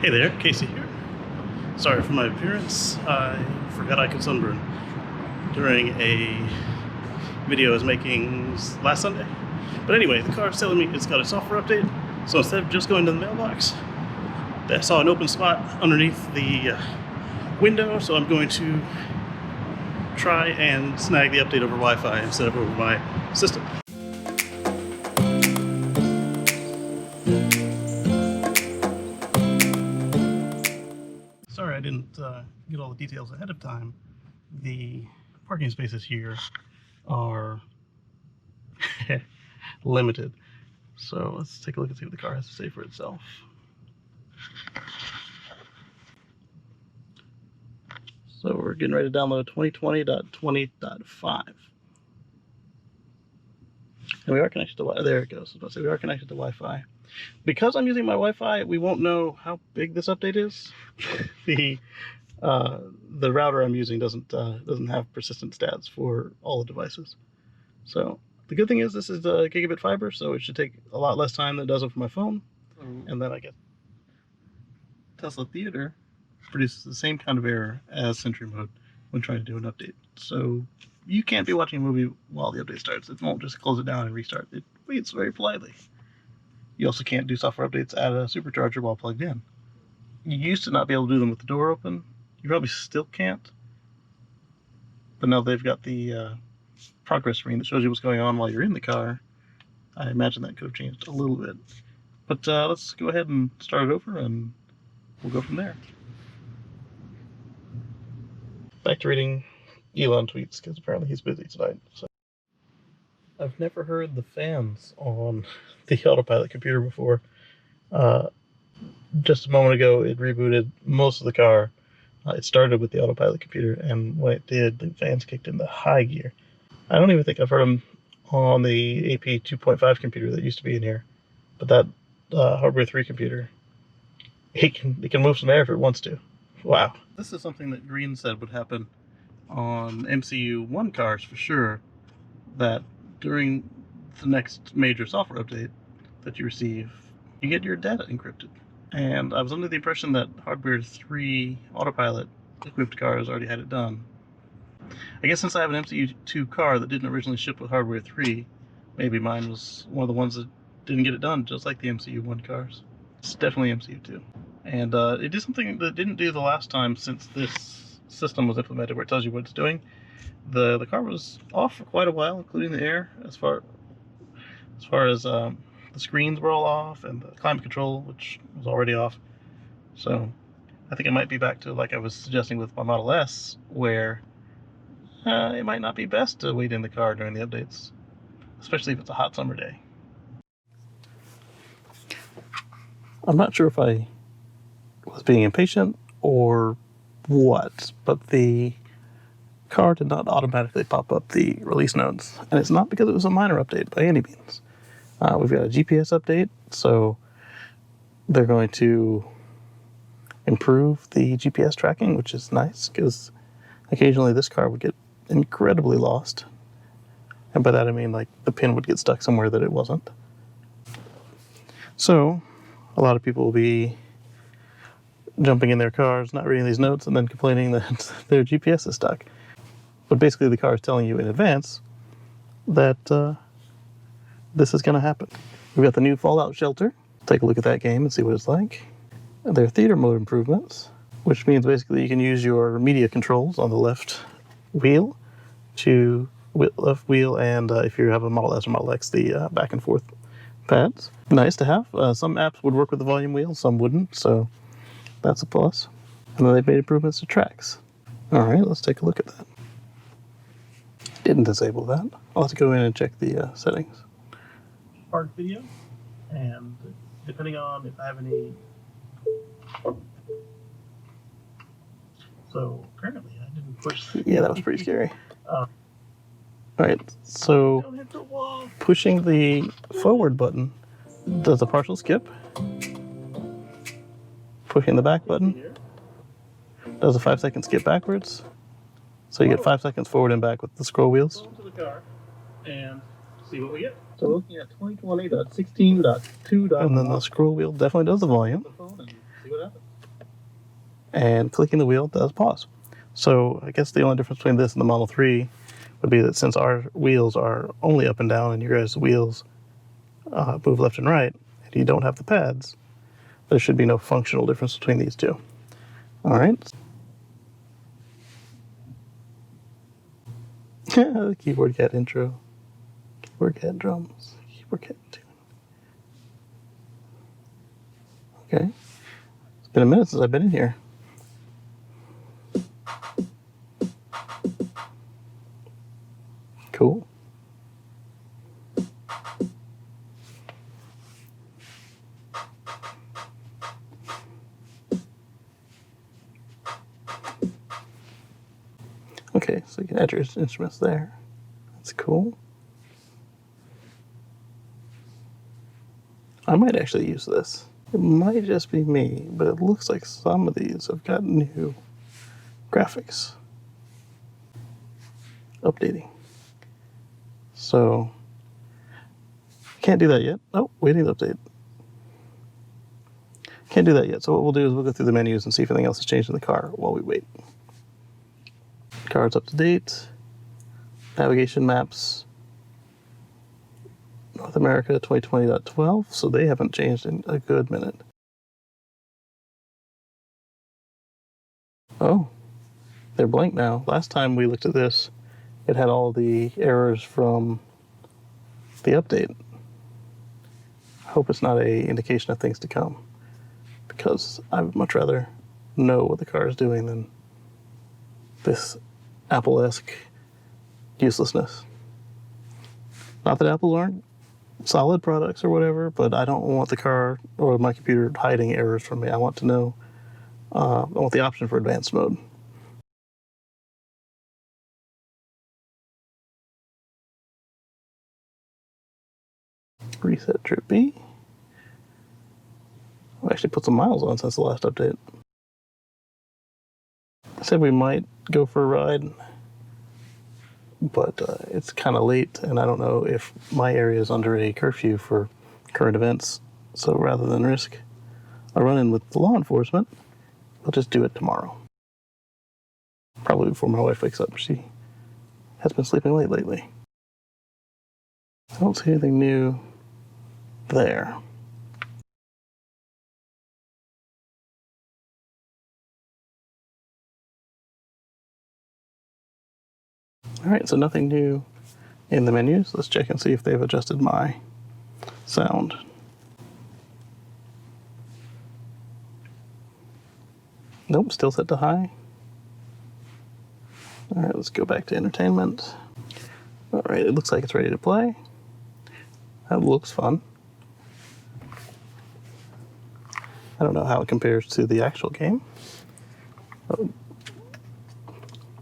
Hey there, Kacey here. Sorry for my appearance. I forgot I could sunburn during a video I was making last Sunday. But anyway, the car is telling me it's got a software update, so instead of just going to the mailbox, I saw an open spot underneath the window, so I'm going to try and snag the update over Wi-Fi instead of over my system. Sorry I didn't get all the details ahead of time. The parking spaces here are limited. So let's take a look and see what the car has to say for itself. So we're getting ready to download 2020.20.5. And we are connected to Wi-Fi. There it goes. So we are connected to Wi-Fi. Because I'm using my Wi-Fi, we won't know how big this update is. The router I'm using doesn't have persistent stats for all the devices. So the good thing is this is gigabit fiber, so it should take a lot less time than it does for my phone. And then I get Tesla Theater produces the same kind of error as Sentry Mode when trying to do an update. So you can't be watching a movie while the update starts. It won't just close it down and restart. It waits very politely. You also can't do software updates at a supercharger while plugged in. You used to not be able to do them with the door open. You probably still can't. But now they've got the progress screen that shows you what's going on while you're in the car. I imagine that could have changed a little bit. But let's go ahead and start it over and we'll go from there. Back to reading Elon tweets, because apparently he's busy tonight. So I've never heard the fans on the Autopilot computer before. Just a moment ago, it rebooted most of the car. It started with the Autopilot computer, and when it did, the fans kicked into high gear. I don't even think I've heard them on the AP 2.5 computer that used to be in here. But that Hardware 3 computer, it can move some air if it wants to. Wow. This is something that Green said would happen on MCU 1 cars for sure, that during the next major software update that you receive, you get your data encrypted. And I was under the impression that Hardware 3 Autopilot equipped cars already had it done. I guess since I have an MCU 2 car that didn't originally ship with Hardware 3, maybe mine was one of the ones that didn't get it done, just like the MCU 1 cars. It's definitely MCU 2. And it did something that it didn't do the last time since this system was implemented, where it tells you what it's doing. The car was off for quite a while, including the air, as far as the screens were all off, and the climate control, which was already off. So I think it might be back to like I was suggesting with my Model S, where it might not be best to wait in the car during the updates, especially if it's a hot summer day. I'm not sure if I was being impatient or what, but the car did not automatically pop up the release notes, and it's not because it was a minor update by any means. We've got a GPS update, so they're going to improve the GPS tracking, which is nice, because occasionally this car would get incredibly lost, and by that I mean like the pin would get stuck somewhere that it wasn't. So a lot of people will be jumping in their cars, not reading these notes, and then complaining that their GPS is stuck. But basically the car is telling you in advance that this is going to happen. We've got the new Fallout shelter. Take a look at that game and see what it's like. And there are theater mode improvements, which means basically you can use your media controls on the left wheel and if you have a Model S or Model X, the back and forth pads. Nice to have. Some apps would work with the volume wheel, some wouldn't, so that's a plus. And then they've made improvements to Trax. All right, let's take a look at that. Didn't disable that. I'll have to go in and check the settings. Hard video, and depending on if I have any. So apparently I didn't push. Yeah, that was pretty scary. All right, so pushing the forward button does a partial skip. Pushing the back button does a 5-second skip backwards. So you get 5 seconds forward and back with the scroll wheels. Go to the car and see what we get. So we're looking at 2020.16.2. And then the scroll wheel definitely does the volume. See what happens. and clicking the wheel does pause. So I guess the only difference between this and the Model 3 would be that since our wheels are only up and down and your guys' wheels move left and right, and you don't have the pads, there should be no functional difference between these two. All right. The keyboard cat intro. Keyboard cat drums. Keyboard cat tune. Okay. It's been a minute since I've been in here. Cool. Okay, so you can add your instruments there. That's cool. I might actually use this. It might just be me, but it looks like some of these have got new graphics. Updating. So, can't do that yet. Oh, waiting to update. Can't do that yet. So what we'll do is we'll go through the menus and see if anything else has changed in the car while we wait. Car's up to date. Navigation maps. North America 2020.12, so they haven't changed in a good minute. Oh, they're blank now. Last time we looked at this, it had all the errors from the update. I hope it's not an indication of things to come, because I would much rather know what the car is doing than this Apple-esque uselessness. Not that Apples aren't solid products or whatever, but I don't want the car or my computer hiding errors from me. I want to know, I want the option for advanced mode. Reset trip B. I've actually put some miles on since the last update. I said we might go for a ride, but it's kind of late, and I don't know if my area is under a curfew for current events. So rather than risk a run-in with the law enforcement, I'll just do it tomorrow. Probably before my wife wakes up. She has been sleeping late lately. I don't see anything new there. All right, so nothing new in the menus. Let's check and see if they've adjusted my sound. Nope, still set to high. All right, let's go back to entertainment. All right, it looks like it's ready to play. That looks fun. I don't know how it compares to the actual game.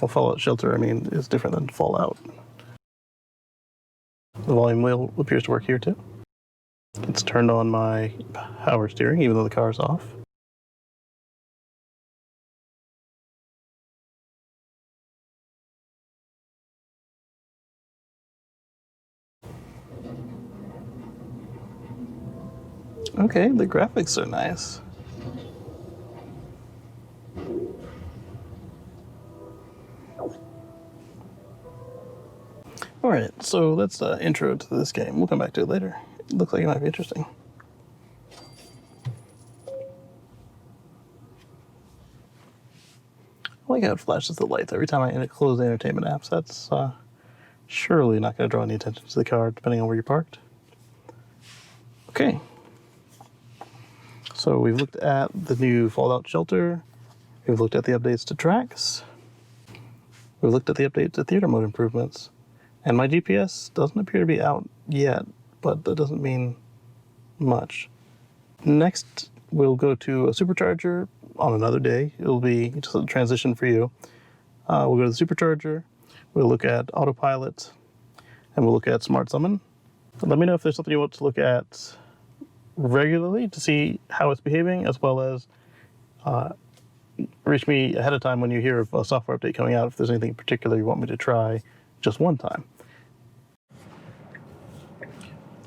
Well, Fallout Shelter, I mean, is different than Fallout. The volume wheel appears to work here too. It's turned on my power steering, even though the car's off. Okay, the graphics are nice. Alright, so that's the intro to this game. We'll come back to it later. It looks like it might be interesting. I like how it flashes the lights every time I close the entertainment apps. That's surely not going to draw any attention to the car, depending on where you're parked. Okay. So we've looked at the new Fallout Shelter. We've looked at the updates to Trax. We've looked at the update to theater mode improvements. And my GPS doesn't appear to be out yet, but that doesn't mean much. Next, we'll go to a supercharger on another day. It'll be just a transition for you. We'll go to the supercharger. We'll look at Autopilot, and we'll look at Smart Summon. Let me know if there's something you want to look at regularly to see how it's behaving, as well as reach me ahead of time when you hear of a software update coming out if there's anything in particular you want me to try just one time.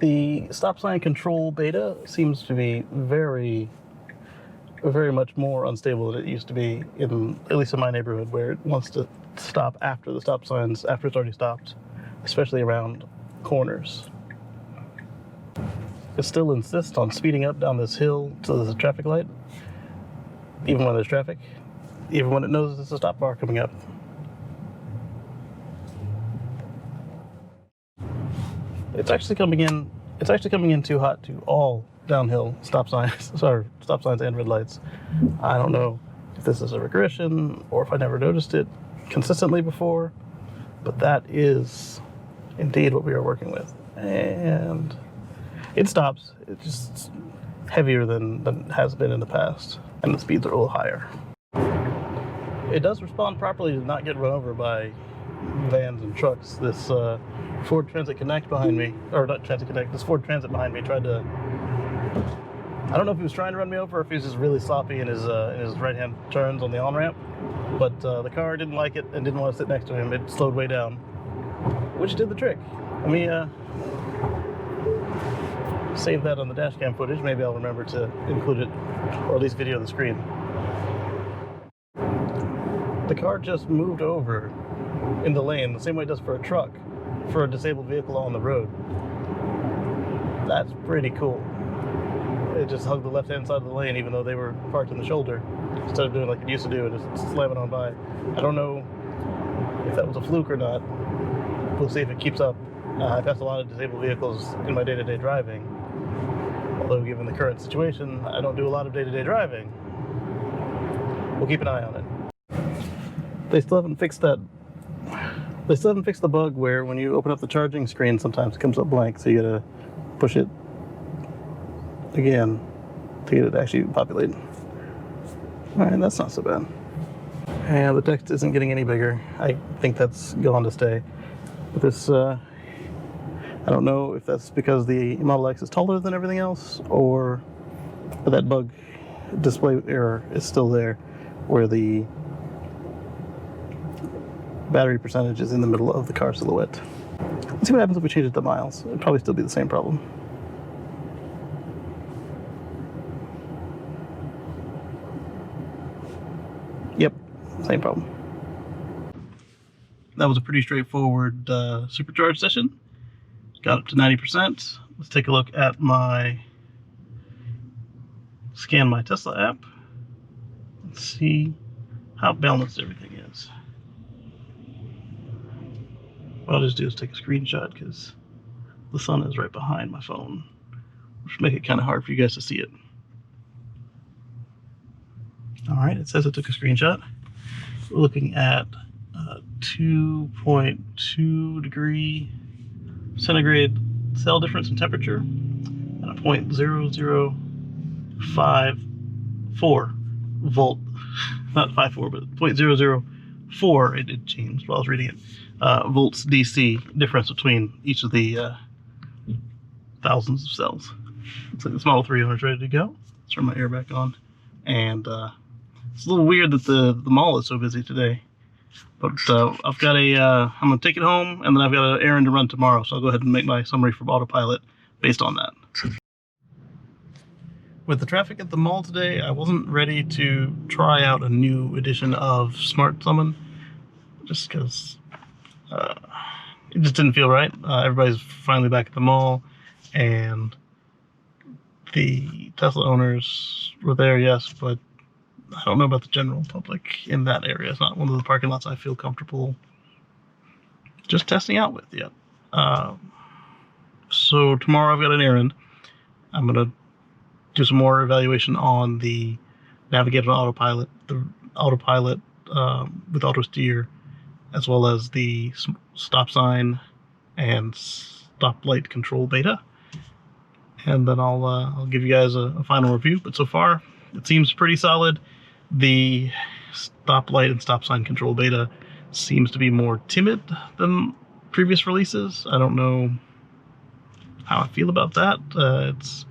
The stop sign control beta seems to be very very much more unstable than it used to be, at least in my neighborhood, where it wants to stop after the stop signs, after it's already stopped, especially around corners. It still insists on speeding up down this hill so there's a traffic light, even when there's traffic, even when it knows there's a stop bar coming up. It's actually coming in too hot to all downhill stop signs, sorry, stop signs and red lights. I don't know if this is a regression or if I never noticed it consistently before, but that is indeed what we are working with. And it stops. It's just heavier than it has been in the past, and the speeds are a little higher. It does respond properly to not get run over by vans and trucks. This Ford Transit Connect behind me, or not Transit Connect, this Ford Transit behind me tried to, I don't know if he was trying to run me over or if he was just really sloppy in his right-hand turns on the on-ramp, but the car didn't like it and didn't want to sit next to him. It slowed way down, which did the trick. Let me save that on the dash cam footage. Maybe I'll remember to include it, or at least video the screen. The car just moved over in the lane the same way it does for a truck, for a disabled vehicle on the road. That's pretty cool. It just hugged the left-hand side of the lane even though they were parked in the shoulder, instead of doing like it used to do and just slamming on by. I don't know if that was a fluke or not. We'll see if it keeps up. I pass a lot of disabled vehicles in my day-to-day driving. Although given the current situation, I don't do a lot of day-to-day driving. We'll keep an eye on it. They still haven't fixed that. They still haven't fixed the bug where when you open up the charging screen, sometimes it comes up blank, so you gotta push it again to get it to actually populate. Alright, that's not so bad. And the text isn't getting any bigger. I think that's gone to stay. But this, I don't know if that's because the Model X is taller than everything else, or that bug display error is still there, where the battery percentage is in the middle of the car silhouette. Let's see what happens if we change it to miles. It'd probably still be the same problem. Yep, same problem. That was a pretty straightforward supercharge session. Got up to 90%. Let's take a look at scan my Tesla app. Let's see how balanced everything is. What I'll just do is take a screenshot because the sun is right behind my phone, which will make it kind of hard for you guys to see it. Alright, it says it took a screenshot. We're looking at 2.2 degree centigrade cell difference in temperature and a 0.0054 volt, not 54, but 0.004, it did change while I was reading it, volts DC difference between each of the thousands of cells. Looks like this Model 3 owner is ready to go. Let's turn my air back on. And it's a little weird that the mall is so busy today. But I've got I'm going to take it home, and then I've got an errand to run tomorrow, so I'll go ahead and make my summary for Autopilot based on that. With the traffic at the mall today, I wasn't ready to try out a new edition of Smart Summon, just because it just didn't feel right. Everybody's finally back at the mall, and the Tesla owners were there, yes, but I don't know about the general public in that area. It's not one of the parking lots I feel comfortable just testing out with yet. So tomorrow I've got an errand. I'm going to do some more evaluation on the Navigate on Autopilot, the Autopilot with auto steer, as well as the stop sign and stoplight control beta. And then I'll give you guys a final review. But so far, it seems pretty solid. The stoplight and stop sign control beta seems to be more timid than previous releases. I don't know how I feel about that. It's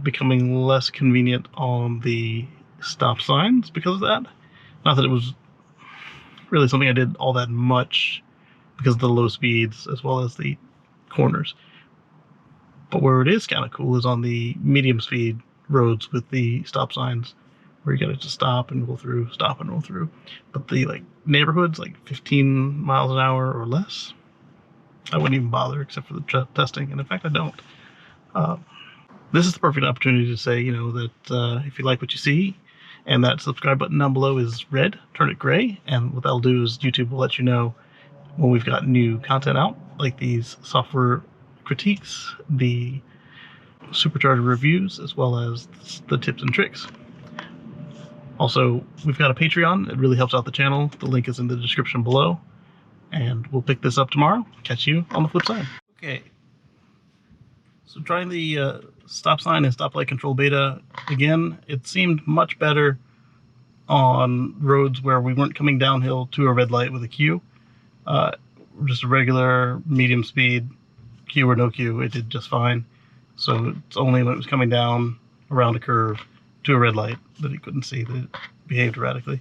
becoming less convenient on the stop signs because of that. Not that it was really something I did all that much because of the low speeds as well as the corners. But where it is kind of cool is on the medium speed roads with the stop signs where you gotta just stop and roll through, stop and roll through. But the like neighborhoods, like 15 miles an hour or less, I wouldn't even bother except for the testing. And in fact, I don't. This is the perfect opportunity to say, you know, that if you like what you see and that subscribe button down below is red, turn it gray. And what that'll do is YouTube will let you know when we've got new content out, like these software critiques, the Supercharging reviews, as well as the tips and tricks. Also, we've got a Patreon. It really helps out the channel. The link is in the description below. And we'll pick this up tomorrow. Catch you on the flip side. Okay. So trying the stop sign and stoplight control beta again, it seemed much better on roads where we weren't coming downhill to a red light with a queue. Just a regular medium speed, queue or no queue, it did just fine. So it's only when it was coming down around a curve to a red light that it couldn't see that it behaved erratically.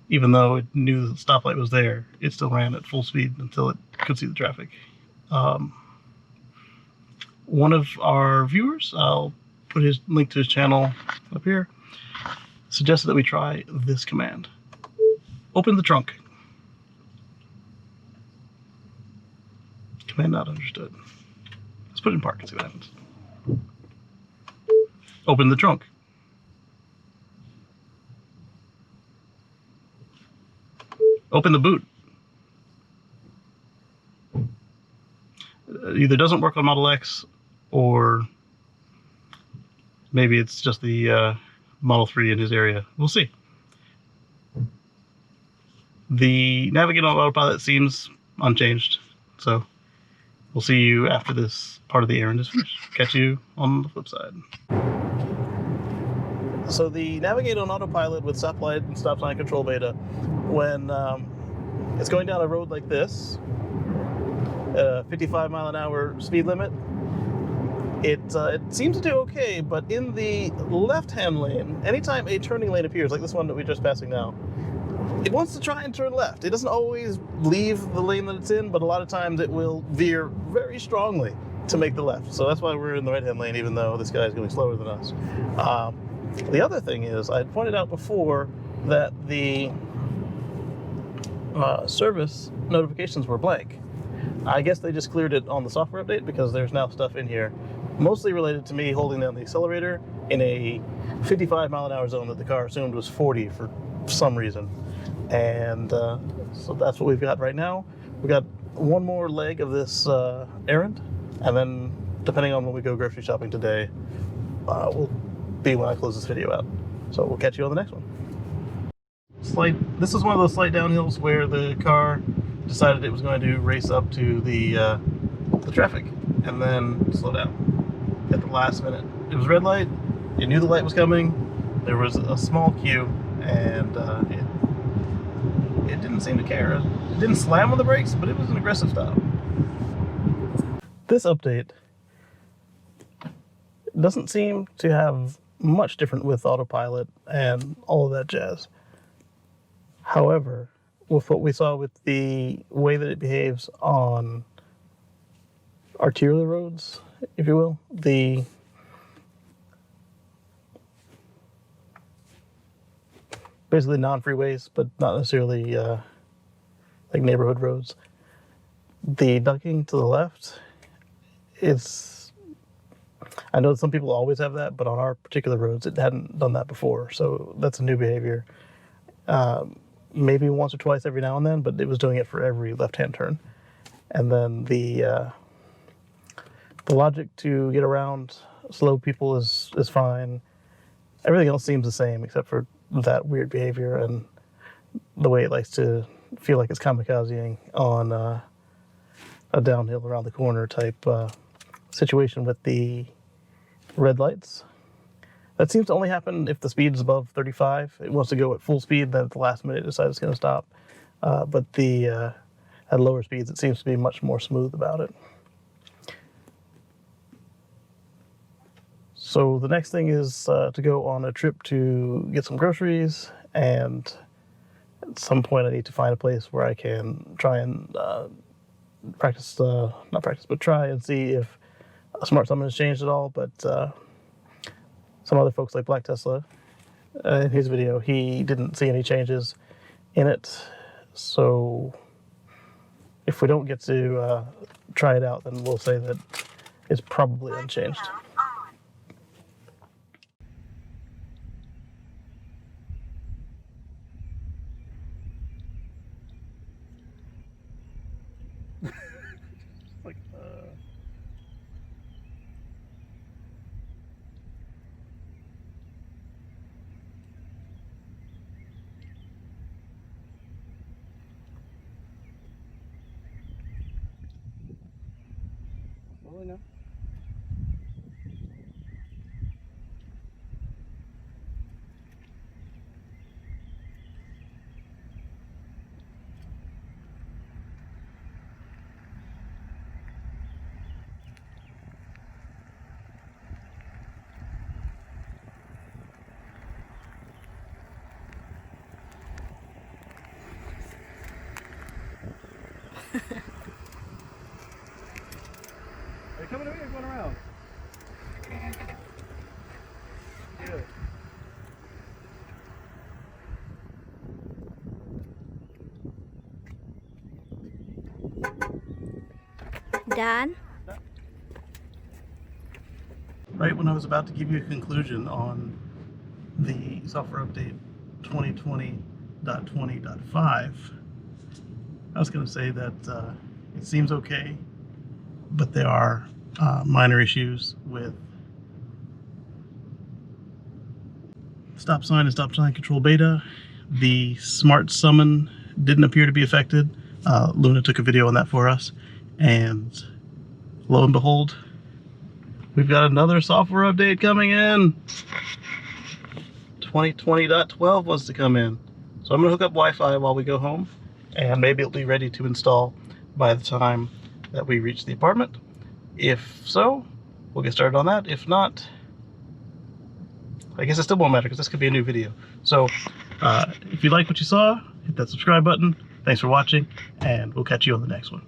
Even though it knew the stoplight was there, it still ran at full speed until it could see the traffic. One of our viewers, I'll put his link to his channel up here, suggested that we try this command. Open the trunk. Command not understood. Let's put it in park and see what happens. Open the trunk. Open the boot. It either doesn't work on Model X, or maybe it's just the Model 3 in his area. We'll see. The navigate on Autopilot seems unchanged, so we'll see you after this part of the errand is finished. Catch you on the flip side. So the navigate on Autopilot with stoplight and stop sign control beta, when it's going down a road like this, 55 mile an hour speed limit, it seems to do okay, but in the left-hand lane, anytime a turning lane appears, like this one that we're just passing now, it wants to try and turn left. It doesn't always leave the lane that it's in, but a lot of times it will veer very strongly to make the left. So that's why we're in the right-hand lane, even though this guy's going slower than us. The other thing is, I pointed out before that the service notifications were blank. I guess they just cleared it on the software update because there's now stuff in here mostly related to me holding down the accelerator in a 55 mile an hour zone that the car assumed was 40 for some reason. And so that's what we've got right now. We've got one more leg of this errand, and then depending on when we go grocery shopping today, will be when I close this video out. So we'll catch you on the next one. This is one of those slight downhills where the car decided it was going to race up to the traffic and then slow down at the last minute. It was red light. It knew the light was coming. There was a small queue, and it didn't seem to care. It didn't slam on the brakes, but it was an aggressive stop. This update doesn't seem to have much different with Autopilot and all of that jazz. However, with what we saw with the way that it behaves on arterial roads, if you will, the basically non-freeways, but not necessarily like neighborhood roads, the ducking to the left is, I know some people always have that, but on our particular roads it hadn't done that before, so that's a new behavior. Maybe once or twice every now and then, but it was doing it for every left-hand turn. And then the logic to get around slow people is fine. Everything else seems the same except for that weird behavior and the way it likes to feel like it's kamikazing on a downhill around the corner type situation with the red lights. That seems to only happen if the speed is above 35. It wants to go at full speed, then at the last minute it decides it's going to stop. But at lower speeds, it seems to be much more smooth about it. So the next thing is to go on a trip to get some groceries, and at some point I need to find a place where I can try and try and see if Smart Summon has changed at all, but some other folks like Black Tesla, in his video, he didn't see any changes in it. So if we don't get to try it out, then we'll say that it's probably unchanged. Like, really no. Are you coming to me or going around? Good. Dad? Right when I was about to give you a conclusion on the software update 2020.20.5, I was going to say that it seems okay, but there are minor issues with stop sign and stop sign control beta. The smart summon didn't appear to be affected. Luna took a video on that for us, and lo and behold, we've got another software update coming in. 2020.12 wants to come in. So I'm going to hook up Wi-Fi while we go home, and maybe it'll be ready to install by the time that we reach the apartment. If so, we'll get started on that. If not, I guess it still won't matter because this could be a new video. So if you like what you saw, hit that subscribe button. Thanks for watching, and we'll catch you on the next one.